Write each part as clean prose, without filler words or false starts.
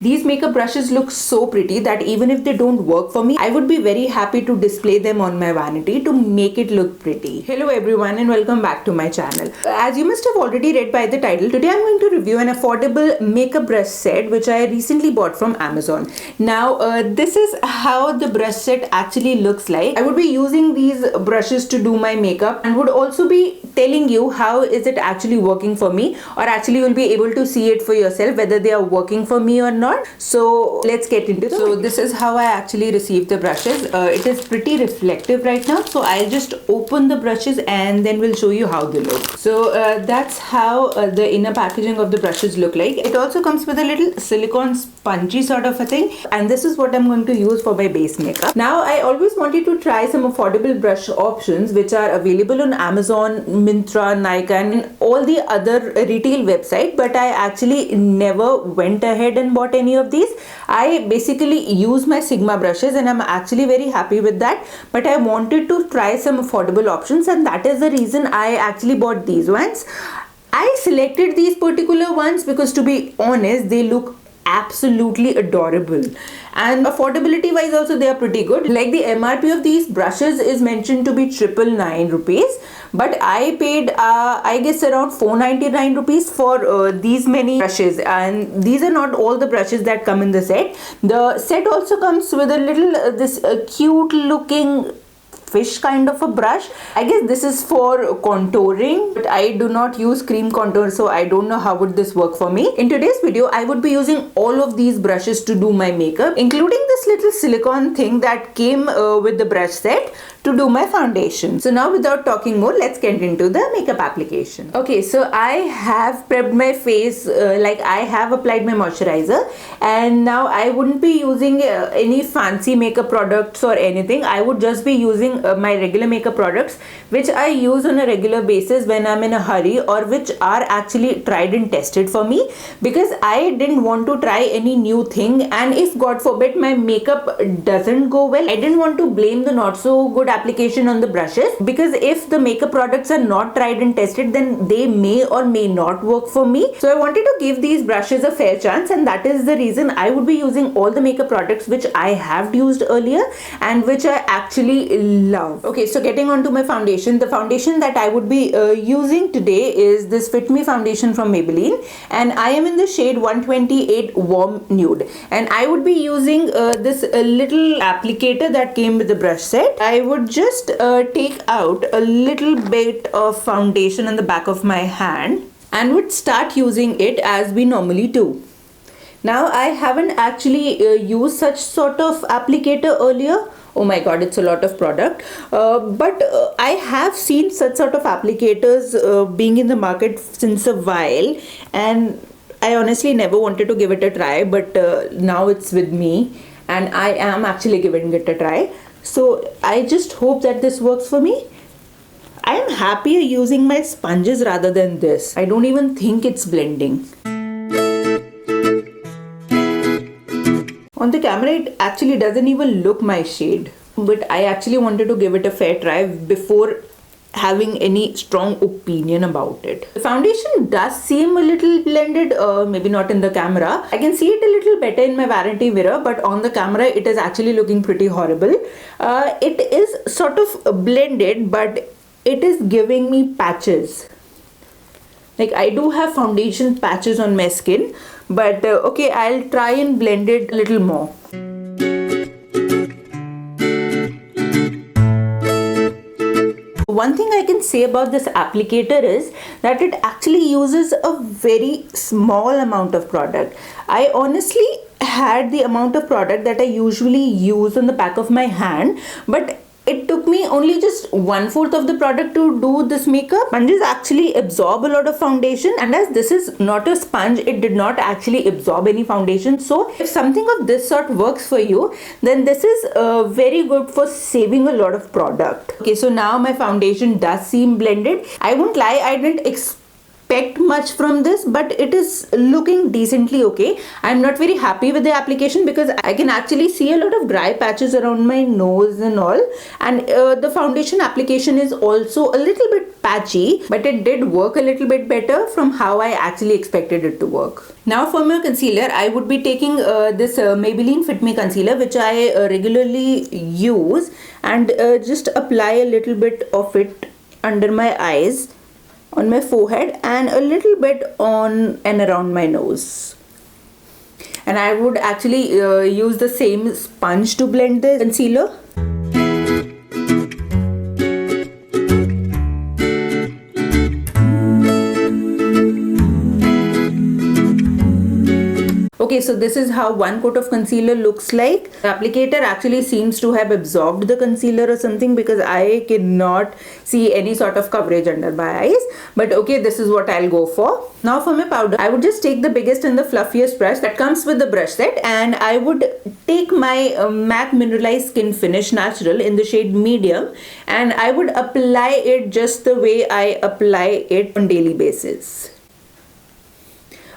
These makeup brushes look so pretty that even if they don't work for me, I would be very happy to display them on my vanity to make it look pretty. Hello everyone and welcome back to my channel. As you must have already read by the title, today I'm going to review an affordable makeup brush set which I recently bought from Amazon. Now this is how the brush set actually looks like. I would be using these brushes to do my makeup and would also be telling you how is it actually working for me, or actually you'll be able to see it for yourself whether they are working for me or not. So let's get into it. So this is how I actually received the brushes. It is pretty reflective right now, so I'll just open the brushes and then we'll show you how they look. So that's how the inner packaging of the brushes look like. It also comes with a little silicone spongy sort of a thing, and this is what I'm going to use for my base makeup. Now I always wanted to try some affordable brush options which are available on Amazon, Myntra, Nykaa and all the other retail websites, but I actually never went ahead and bought any of these. I basically use my Sigma brushes and I'm actually very happy with that, but I wanted to try some affordable options, and that is the reason I actually bought these ones. I selected these particular ones because, to be honest, they look absolutely adorable, and affordability wise also they are pretty good. Like, the MRP of these brushes is mentioned to be 999 rupees, but I paid I guess around 499 rupees for these many brushes, and these are not all the brushes that come in the set. The set also comes with a little this cute looking fish kind of a brush. I guess this is for contouring, but I do not use cream contour, so I don't know how would this work for me. In today's video I would be using all of these brushes to do my makeup, including this little silicone thing that came with the brush set to do my foundation. So now, without talking more, let's get into the makeup application. Okay, so I have prepped my face, like I have applied my moisturizer, and now I wouldn't be using any fancy makeup products or anything. I would just be using my regular makeup products which I use on a regular basis when I'm in a hurry, or which are actually tried and tested for me, because I didn't want to try any new thing, and if God forbid my makeup doesn't go well, I didn't want to blame the not so good application on the brushes, because if the makeup products are not tried and tested, then they may or may not work for me. So I wanted to give these brushes a fair chance, and that is the reason I would be using all the makeup products which I have used earlier and which I actually love. Okay, so getting on to my foundation. The foundation that I would be using today is this Fit Me foundation from Maybelline, and I am in the shade 128 Warm Nude, and I would be using this little applicator that came with the brush set. I would just take out a little bit of foundation on the back of my hand and would start using it as we normally do. Now, I haven't actually used such sort of applicator earlier. Oh my god, it's a lot of product, but I have seen such sort of applicators being in the market since a while, and I honestly never wanted to give it a try, but now it's with me and I am actually giving it a try. So I just hope that this works for me. I am happier using my sponges rather than this. I don't even think it's blending. On the camera it actually doesn't even look my shade, but I actually wanted to give it a fair try before having any strong opinion about it. The foundation does seem a little blended, maybe not in the camera. I can see it a little better in my vanity mirror, but on the camera it is actually looking pretty horrible. It is sort of blended, but it is giving me patches. Like, I do have foundation patches on my skin, but okay, I'll try and blend it a little more. One thing I can say about this applicator is that it actually uses a very small amount of product. I honestly had the amount of product that I usually use on the back of my hand, but it took me only just 1/4 of the product to do this makeup. Sponges actually absorb a lot of foundation, and as this is not a sponge, it did not actually absorb any foundation. So if something of this sort works for you, then this is very good for saving a lot of product. Okay, so now my foundation does seem blended. I won't lie, I didn't expect much from this, but it is looking decently okay. I'm not very happy with the application because I can actually see a lot of dry patches around my nose and all, and the foundation application is also a little bit patchy, but it did work a little bit better from how I actually expected it to work. Now for my concealer, I would be taking this Maybelline Fit Me concealer, which I regularly use, and just apply a little bit of it under my eyes, on my forehead, and a little bit on and around my nose. And I would actually use the same sponge to blend the concealer. Okay, so this is how one coat of concealer looks like. The applicator actually seems to have absorbed the concealer or something, because I cannot see any sort of coverage under my eyes. But okay, this is what I'll go for. Now for my powder, I would just take the biggest and the fluffiest brush that comes with the brush set, and I would take my MAC Mineralized Skin Finish Natural in the shade medium, and I would apply it just the way I apply it on daily basis.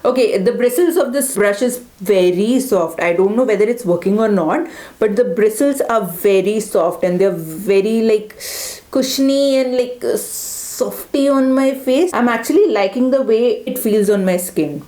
Okay, the bristles of this brush is very soft. I don't know whether it's working or not, but the bristles are very soft and they're very like cushiony and like softy on my face. I'm actually liking the way it feels on my skin.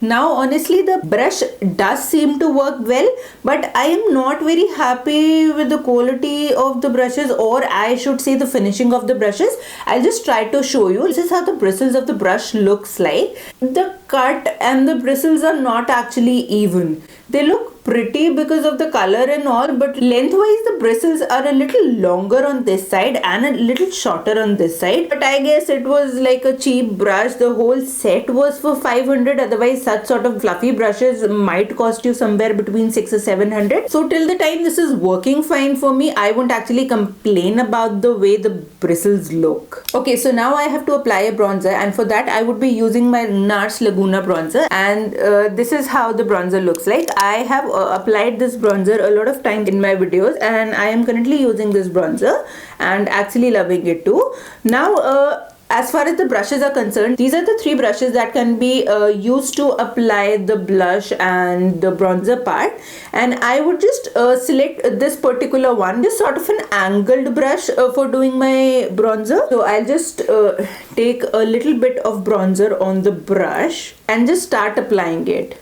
Now honestly, the brush does seem to work well, but I am not very happy with the quality of the brushes, or I should say the finishing of the brushes. I'll just try to show you. This is how the bristles of the brush looks like. The cut and the bristles are not actually even. They look pretty because of the color and all, but lengthwise the bristles are a little longer on this side and a little shorter on this side. But I guess it was like a cheap brush. The whole set was for 500. Otherwise such sort of fluffy brushes might cost you somewhere between 600 or 700. So till the time this is working fine for me, I won't actually complain about the way the bristles look. Okay, so now I have to apply a bronzer, and for that I would be using my NARS Laguna bronzer, and this is how the bronzer looks like. I have applied this bronzer a lot of time in my videos, and I am currently using this bronzer and actually loving it too. Now as far as the brushes are concerned, these are the three brushes that can be used to apply the blush and the bronzer part, and I would just select this particular one, this sort of an angled brush for doing my bronzer. So I'll just take a little bit of bronzer on the brush and just start applying it.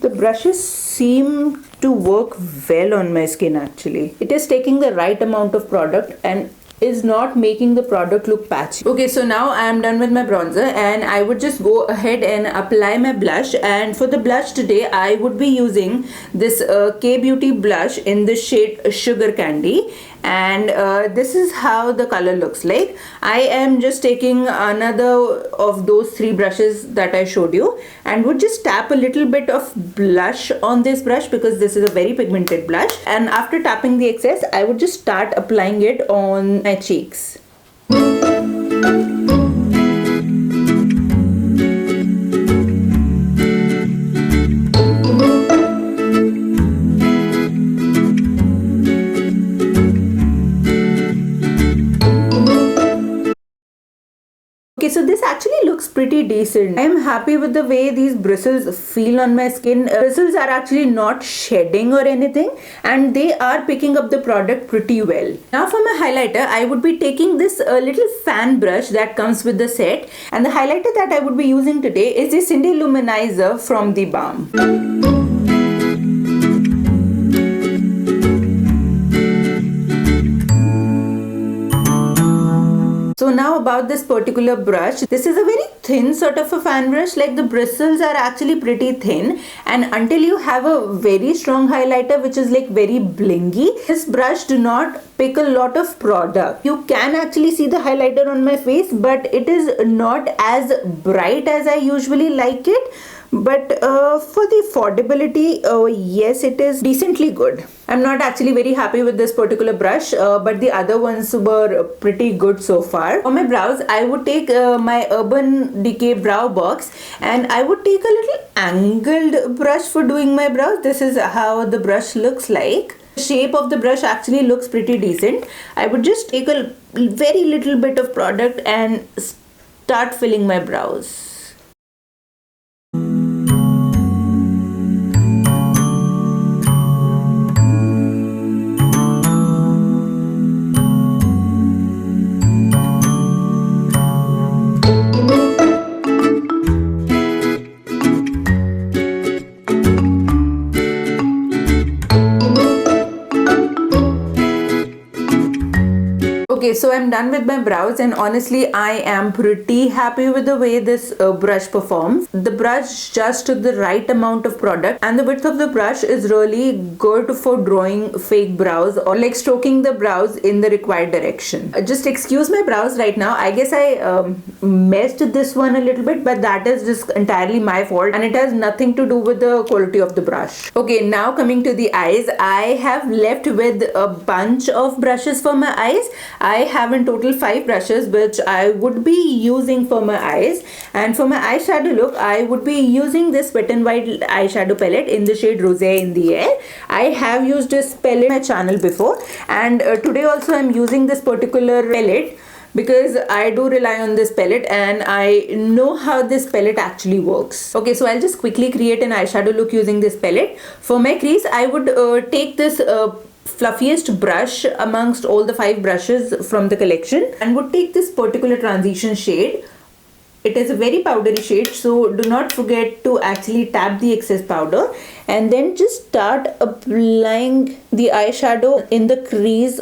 The brushes seem to work well on my skin actually. It is taking the right amount of product and is not making the product look patchy. Okay, so now I am done with my bronzer, and I would just go ahead and apply my blush. And for the blush today, I would be using this K-Beauty blush in the shade Sugar Candy, and this is how the color looks like. I am just taking another of those three brushes that I showed you, and would just tap a little bit of blush on this brush because this is a very pigmented blush, and after tapping the excess, I would just start applying it on my cheeks. Okay, so this actually looks pretty decent. I am happy with the way these bristles feel on my skin. Bristles are actually not shedding or anything, and they are picking up the product pretty well. Now for my highlighter, I would be taking this little fan brush that comes with the set, and the highlighter that I would be using today is the Cindy Luminizer from The Balm. So now about this particular brush, this is a very thin sort of a fan brush, like the bristles are actually pretty thin, and until you have a very strong highlighter which is like very blingy, this brush do not pick a lot of product. You can actually see the highlighter on my face, but it is not as bright as I usually like it. But for the affordability, yes, it is decently good. I'm not actually very happy with this particular brush, but the other ones were pretty good so far. For my brows, I would take my Urban Decay Brow Box, and I would take a little angled brush for doing my brows. This is how the brush looks like. The shape of the brush actually looks pretty decent. I would just take a very little bit of product and start filling my brows. Okay, so I'm done with my brows, and honestly I am pretty happy with the way this brush performs. The brush just took the right amount of product, and the width of the brush is really good for drawing fake brows or like stroking the brows in the required direction. Just excuse my brows right now. I guess I messed this one a little bit, but that is just entirely my fault, and it has nothing to do with the quality of the brush. Okay, now coming to the eyes, I have left with a bunch of brushes for my eyes. I have in total 5 brushes which I would be using for my eyes, and for my eyeshadow look I would be using this Wet n Wild eyeshadow palette in the shade Rosé in the Air. I have used this palette on my channel before, and today also I'm using this particular palette because I do rely on this palette and I know how this palette actually works. Okay, so I'll just quickly create an eyeshadow look using this palette. For my crease, I would take this fluffiest brush amongst all the 5 brushes from the collection and would take this particular transition shade. It is a very powdery shade, so do not forget to actually tap the excess powder and then just start applying the eyeshadow in the crease.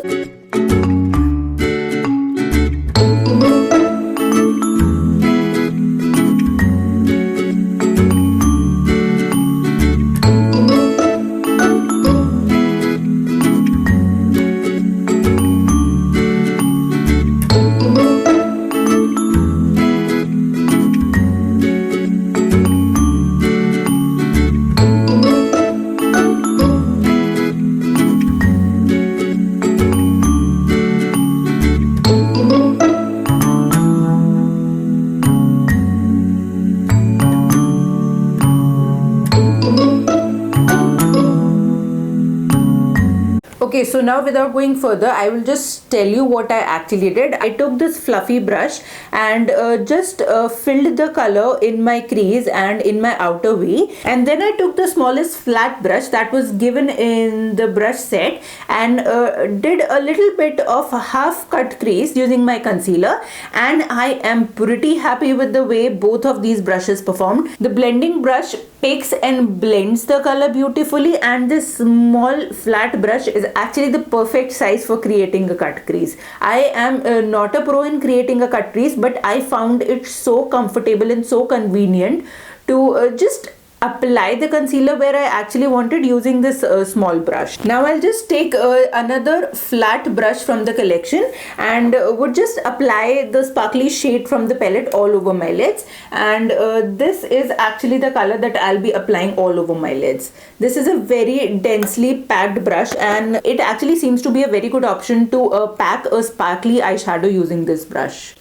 Okay, so now without going further, I will just tell you what I actually did. I took this fluffy brush and just filled the color in my crease and in my outer V, and then I took the smallest flat brush that was given in the brush set and did a little bit of half cut crease using my concealer, and I am pretty happy with the way both of these brushes performed. The blending brush picks and blends the color beautifully, and this small flat brush is actually the perfect size for creating a cut crease. I am not a pro in creating a cut crease, but I found it so comfortable and so convenient to just apply the concealer where I actually wanted using this small brush. Now I'll just take another flat brush from the collection and would just apply the sparkly shade from the palette all over my lids, and this is actually the color that I'll be applying all over my lids. This is a very densely packed brush, and it actually seems to be a very good option to pack a sparkly eyeshadow using this brush.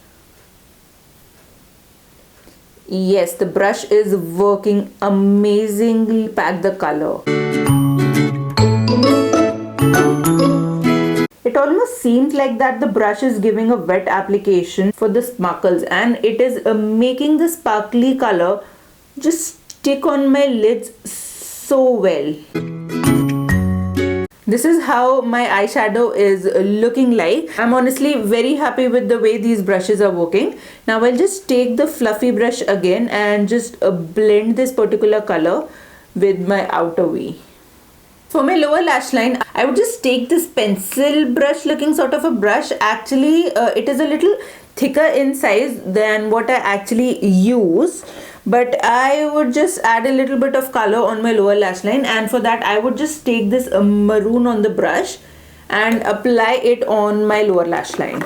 Yes, the brush is working amazingly. Pack the color. It almost seems like that the brush is giving a wet application for the sparkles, and it is making the sparkly color just stick on my lids so well. This is how my eyeshadow is looking like. I'm honestly very happy with the way these brushes are working. Now I'll just take the fluffy brush again and just blend this particular color with my outer V. For my lower lash line, I would just take this pencil brush looking sort of a brush. Actually, it is a little thicker in size than what I actually use, but I would just add a little bit of color on my lower lash line, and for that I would just take this maroon on the brush and apply it on my lower lash line.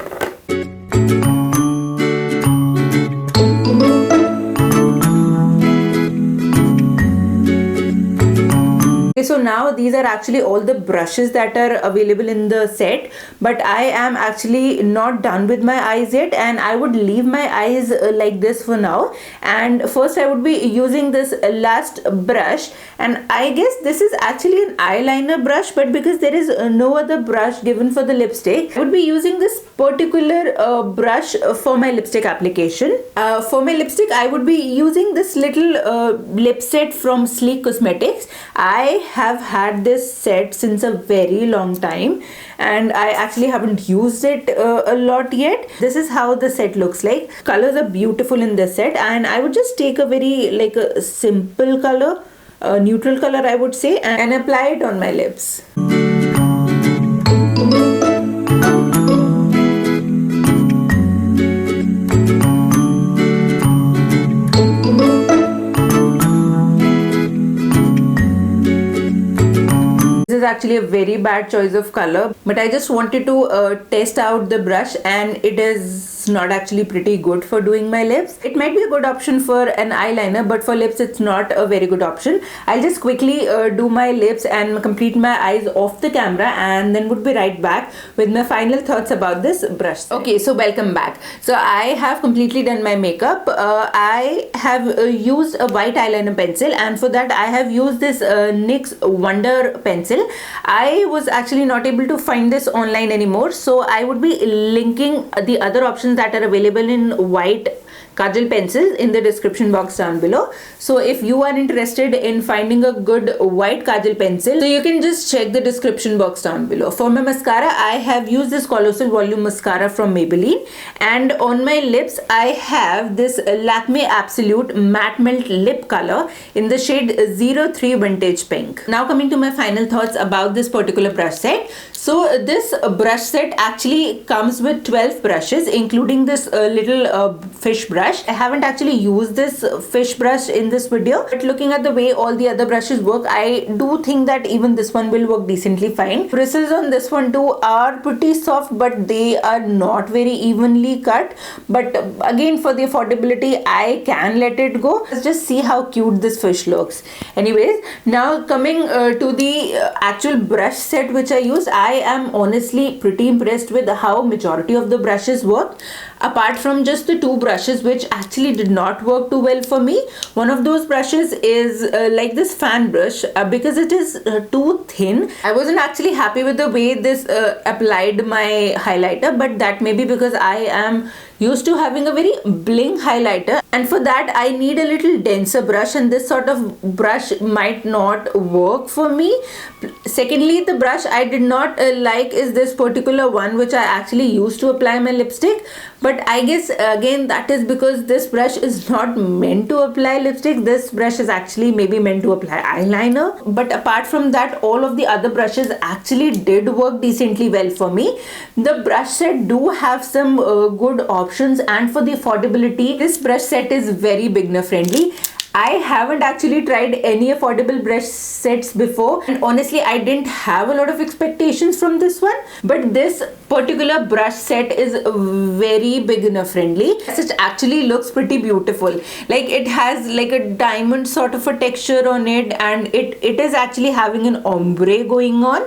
so now these are actually all the brushes that are available in the set, but I am actually not done with my eyes yet, and I would leave my eyes like this for now. And first I would be using this last brush, and I guess this is actually an eyeliner brush, but because there is no other brush given for the lipstick, I would be using this particular brush for my lipstick application. For my lipstick I would be using this little lip set from Sleek Cosmetics. I have had this set since a very long time, and I actually haven't used it a lot yet. This is how the set looks like. Colors are beautiful in this set, and I would just take a very like a simple color, a neutral color I would say, and apply it on my lips. This is actually a very bad choice of color, but I just wanted to test out the brush, and it is not actually pretty good for doing my lips. It might be a good option for an eyeliner, but for lips it's not a very good option. I'll just quickly do my lips and complete my eyes off the camera, and then would be right back with my final thoughts about this brush. Okay, so welcome back. So I have completely done my makeup. I have used a white eyeliner pencil, and for that I have used this NYX Wonder pencil. I was actually not able to find this online anymore, so I would be linking the other options that are available in white kajal pencils in the description box down below. So if you are interested in finding a good white kajal pencil, so you can just check the description box down below. For my mascara, I have used this Colossal Volume Mascara from Maybelline, and on my lips I have this Lakme Absolute Matte Melt Lip Color in the shade 03 Vintage Pink. Now coming to my final thoughts about this particular brush set. So this brush set actually comes with 12 brushes, including this little fish brush. I haven't actually used this fish brush in this video, but looking at the way all the other brushes work, I do think that even this one will work decently fine. Bristles on this one too are pretty soft, but they are not very evenly cut. But again, for the affordability, I can let it go. Let's just see how cute this fish looks. Anyways, now coming to the actual brush set which I used, I am honestly pretty impressed with how majority of the brushes work, apart from just the two brushes which actually did not work too well for me. One of those brushes is like this fan brush, because it is too thin. I wasn't actually happy with the way this applied my highlighter, but that may be because I am used to having a very bling highlighter, and for that I need a little denser brush, and this sort of brush might not work for me. Secondly, the brush I did not like is this particular one which I actually used to apply my lipstick, but I guess again that is because this brush is not meant to apply lipstick. This brush is actually maybe meant to apply eyeliner. But apart from that, all of the other brushes actually did work decently well for me. The brush set do have some good options, and for the affordability, this brush set is very beginner friendly. I haven't actually tried any affordable brush sets before, and honestly I didn't have a lot of expectations from this one, but this particular brush set is very beginner friendly. It actually looks pretty beautiful. Like it has like a diamond sort of a texture on it, and it is actually having an ombre going on,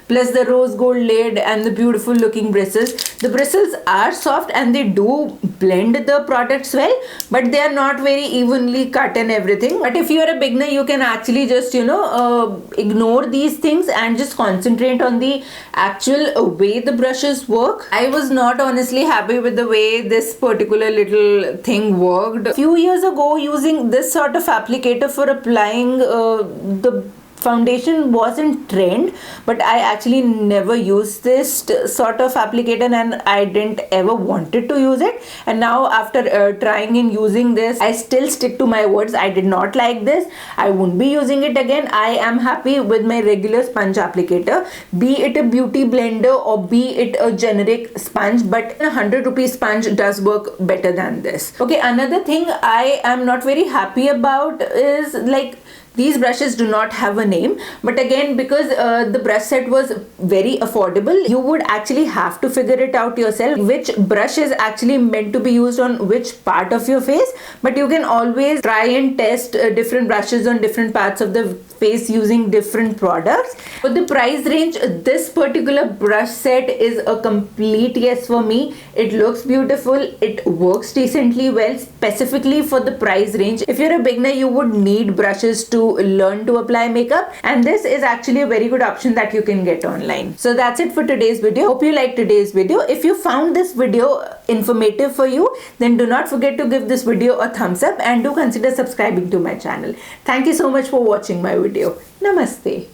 plus the rose gold lid and the beautiful looking bristles. The bristles are soft and they do blend the products well, but they are not very evenly cut and everything. But if you are a beginner, you can actually just ignore these things and just concentrate on the actual way the brushes work. I was not honestly happy with the way this particular little thing worked. A few years ago, using this sort of applicator for applying the foundation was in trend, but I actually never used this sort of applicator, and I didn't ever wanted to use it. And now after trying and using this, I still stick to my words. I did not like this. I won't be using it again. I am happy with my regular sponge applicator, be it a beauty blender or be it a generic sponge, but a 100 rupee sponge does work better than this. Okay, another thing I am not very happy about is like These brushes do not have a name, but again, because the brush set was very affordable, you would actually have to figure it out yourself which brush is actually meant to be used on which part of your face. But you can always try and test different brushes on different parts of the face using different products. For the price range, this particular brush set is a complete yes for me. It looks beautiful, it works decently well, specifically for the price range. If you're a beginner, you would need brushes to learn to apply makeup, and this is actually a very good option that you can get online. So that's it for today's video. Hope you liked today's video. If you found this video informative for you, then do not forget to give this video a thumbs up and do consider subscribing to my channel. Thank you so much for watching my video. Namaste.